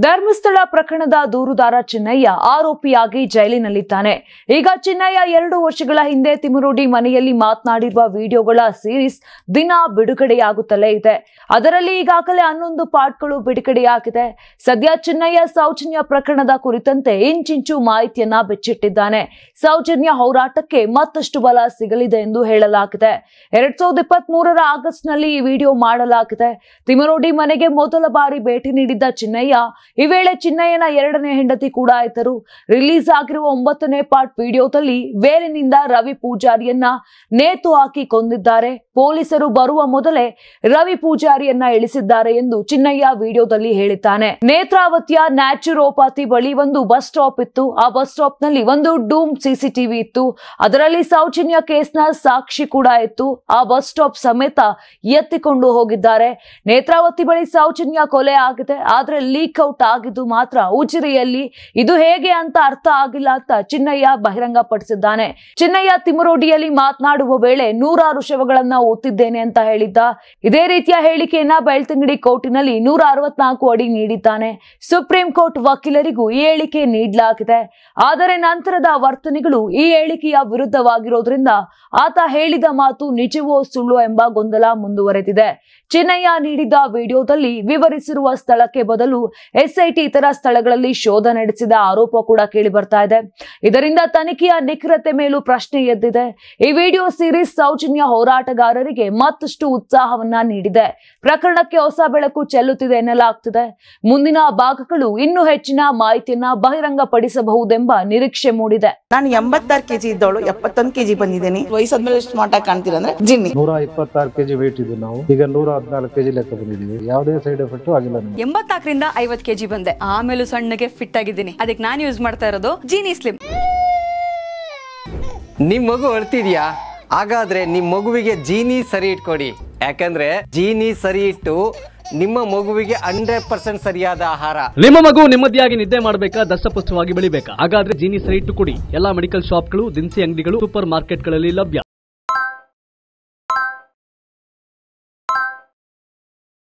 ಧರ್ಮಸ್ಥಳ ಪ್ರಕರಣದ ದೂರುದಾರ ಚಿನ್ನಯ್ಯ ಆರೋಪಿಯಾಗಿ ಜೈಲಿನಲ್ಲಿದ್ದಾನೆ. ಈಗ ಚಿನ್ನಯ್ಯ 2 ವರ್ಷಗಳ ಹಿಂದೆ ತಿಮರೋಡಿ ಮನೆಯಲ್ಲಿ ಮಾತನಾಡಿರುವ ವಿಡಿಯೋಗಳ ಸೀರೀಸ್ ದಿನ ಬಿಡುಗಡೆಯಾಗುತ್ತಲೇ ಇದೆ. ಅದರಲ್ಲಿ ಈಗಾಗಲೇ 11 ಪಾರ್ಟ್ಗಳು ಬಿಡುಗಡೆಯಾಗಿದೆ. ಸದ್ಯ ಚಿನ್ನಯ್ಯ ಸೌಜನ್ಯ ಪ್ರಕರಣದ ಕುರಿತಂತೆ ಇಂಚಿಂಚು ಮಾಹಿತಿಯನ್ನ ಬಿಚ್ಚಿಟ್ಟಿದ್ದಾನೆ. ಸೌಜನ್ಯ ಹೋರಾಟಕ್ಕೆ ಮತ್ತಷ್ಟು ಬಲ ಸಿಗಲಿದೆ ಎಂದು ಹೇಳಲಾಗಿದೆ. 2023ರ ಆಗಸ್ಟ್ನಲ್ಲಿ ಈ ವಿಡಿಯೋ ಮಾಡಲಾಗಿದೆ. ತಿಮರೋಡಿ ಮನೆಗೆ ಮೊದಲ ಬಾರಿ ಭೇಟಿ ನೀಡಿದ್ದ ಚಿನ್ನಯ್ಯ ಈ ವೇಳೆ ಚಿನ್ನಯ್ಯನ 2ನೇ ಹೆಂಡತಿ ಕೂಡ ಇದ್ದರು. ರಿಲೀಸ್ ಆಗಿರುವ 9ನೇ ಪಾರ್ಟ್ ವಿಡಿಯೋದಲ್ಲಿ ವೇಲಿನಿಂದ ರವಿ ಪೂಜಾರಿಯನ್ನ ನೇತು ಹಾಕಿ ಕೊಂದಿದ್ದಾರೆ. ಪೊಲೀಸರು ಬರುವ ಮೊದಲೇ ರವಿ ಪೂಜಾರಿಯನ್ನ ಇಳಿಸಿದ್ದಾರೆ ಎಂದು ಚಿನ್ನಯ್ಯ ವಿಡಿಯೋದಲ್ಲಿ ಹೇಳಿದ್ದಾನೆ. ನೇತ್ರಾವತಿಯ ನ್ಯಾಚುರೋಪತಿ ಬಳಿ ಒಂದು ಬಸ್ ಸ್ಟಾಪ್ ಇತ್ತು. ಆ ಬಸ್ ಸ್ಟಾಪ್ ನಲ್ಲಿ ಒಂದು ಡೂಮ್ ಸಿಸಿಟಿವಿ ಇತ್ತು. ಅದರಲ್ಲಿ ಸೌಜನ್ಯ ಕೇಸ್ನ ಸಾಕ್ಷಿ ಕೂಡ ಇತ್ತು. ಆ ಬಸ್ ಸ್ಟಾಪ್ ಸಮೇತ ಎತ್ತಿಕೊಂಡು ಹೋಗಿದ್ದಾರೆ. ನೇತ್ರಾವತಿ ಬಳಿ ಸೌಜನ್ಯ ಕೊಲೆ ಆಗಿದೆ. ಆದ್ರೆ ಲೀಕ್ ಔಟ್ ಆಗಿದ್ದು ಮಾತ್ರ ಉಜಿರೆಯಲ್ಲಿ. ಇದು ಹೇಗೆ ಅಂತ ಅರ್ಥ ಆಗಿಲ್ಲ ಅಂತ ಚಿನ್ನಯ್ಯ ಬಹಿರಂಗಪಡಿಸಿದ್ದಾನೆ. ಚಿನ್ನಯ್ಯ ತಿಮರೋಡಿಯಲ್ಲಿ ಮಾತನಾಡುವ ವೇಳೆ 100 ಶವಗಳನ್ನ ಓದ್ತಿದ್ದೇನೆ ಅಂತ ಹೇಳಿದ್ದ. ಇದೇ ರೀತಿಯ ಹೇಳಿಕೆಯನ್ನ ಬೆಳ್ತಂಗಡಿ ಕೋರ್ಟಿನಲ್ಲಿ 164 ಅಡಿ ನೀಡಿದ್ದಾನೆ. ಸುಪ್ರೀಂ ಕೋರ್ಟ್ ವಕೀಲರಿಗೂ ಈ ಹೇಳಿಕೆ ನೀಡಲಾಗಿದೆ. ಆದರೆ ನಂತರದ ವರ್ತನೆಗಳು ಈ ಹೇಳಿಕೆಯ ವಿರುದ್ಧವಾಗಿರೋದ್ರಿಂದ ಆತ ಹೇಳಿದ ಮಾತು ನಿಜವೋ ಸುಳ್ಳು ಎಂಬ ಗೊಂದಲ ಮುಂದುವರೆದಿದೆ. ಚಿನ್ನಯ್ಯ ನೀಡಿದ ವಿಡಿಯೋದಲ್ಲಿ ವಿವರಿಸಿರುವ ಸ್ಥಳಕ್ಕೆ ಬದಲು ಎಸ್ಐಟಿ ಇತರ ಸ್ಥಳಗಳಲ್ಲಿ ಶೋಧ ನಡೆಸಿದ ಆರೋಪ ಕೂಡ ಕೇಳಿ ಬರ್ತಾ ಇದೆ. ಇದರಿಂದ ತನಿಖೆಯ ನಿಖರತೆ ಮೇಲೂ ಪ್ರಶ್ನೆ ಎದ್ದಿದೆ. ಈ ವಿಡಿಯೋ ಸೀರೀಸ್ ಸೌಜನ್ಯ ಹೋರಾಟಗಾರರಿಗೆ ಮತ್ತಷ್ಟು ಉತ್ಸಾಹವನ್ನ ನೀಡಿದೆ. ಪ್ರಕರಣಕ್ಕೆ ಹೊಸ ಬೆಳಕು ಚೆಲ್ಲುತ್ತಿದೆ ಎನ್ನಲಾಗ್ತಿದೆ. ಮುಂದಿನ ಭಾಗಗಳು ಇನ್ನೂ ಹೆಚ್ಚಿನ ಮಾಹಿತಿಯನ್ನ ಬಹಿರಂಗಪಡಿಸಬಹುದೆಂಬ ನಿರೀಕ್ಷೆ ಮೂಡಿದೆ. ನಾನು 86 ಕೆಜಿ ಇದ್ದವಳು 71 ಕೆಜಿ ಬಂದಿದ್ದೀನಿ. ವಯಸ್ಸಾದ್ಮೇಲೆ ಸ್ಮಾರ್ಟ್ ಆಗಿ ಕಾಣ್ತೀರಂದ್ರೆ ಜಿನ್ನಿ. 126 ಕೆಜಿ ವೇಟ್ ಇದ್ದು ನಾವು ಈಗ 114 ಕೆಜಿ ಲೆಕ್ಕ ಬಂದಿದ್ದೀವಿ. ಯಾವುದೇ ಸೈಡ್ ಎಫೆಕ್ಟ್ ಆಗಿಲ್ಲ. 84ರಿಂದ 50 ಕೆಜಿ ಬಂದೆ. ಆಮೇಲೆ ಸಣ್ಣಗೆ ಫಿಟ್ ಆಗಿದ್ದೀನಿ. ಅದಕ್ಕೆ ನಾನು ಯೂಸ್ ಮಾಡ್ತಾ ಇರೋದು ಜೀನಿ ಸ್ಲಿಮ್. ನಿಮ್ ಮಗು ಅಳ್ತಿದ್ಯಾ? ಹಾಗಾದ್ರೆ ನಿಮ್ ಮಗುವಿಗೆ ಜೀನಿ ಸರಿ ಇಟ್ಕೊಡಿ. ಯಾಕಂದ್ರೆ ಜೀನಿ ಸರಿ ಇಟ್ಟು ನಿಮ್ಮ ಮಗುವಿಗೆ 100% ಸರಿಯಾದ ಆಹಾರ. ನಿಮ್ಮ ಮಗು ನೆಮ್ಮದಿಯಾಗಿ ನಿದ್ದೆ ಮಾಡಬೇಕಾ, ದಷ್ಟಪುಷ್ಟವಾಗಿ ಬೆಳಿಬೇಕಾ? ಹಾಗಾದ್ರೆ ಜೀನಿ ಸರಿ ಇಟ್ಟು ಕೊಡಿ. ಎಲ್ಲಾ ಮೆಡಿಕಲ್ ಶಾಪ್ಗಳು, ದಿನಸಿ ಅಂಗಡಿಗಳು, ಸೂಪರ್ ಮಾರ್ಕೆಟ್ಗಳಲ್ಲಿ ಲಭ್ಯ.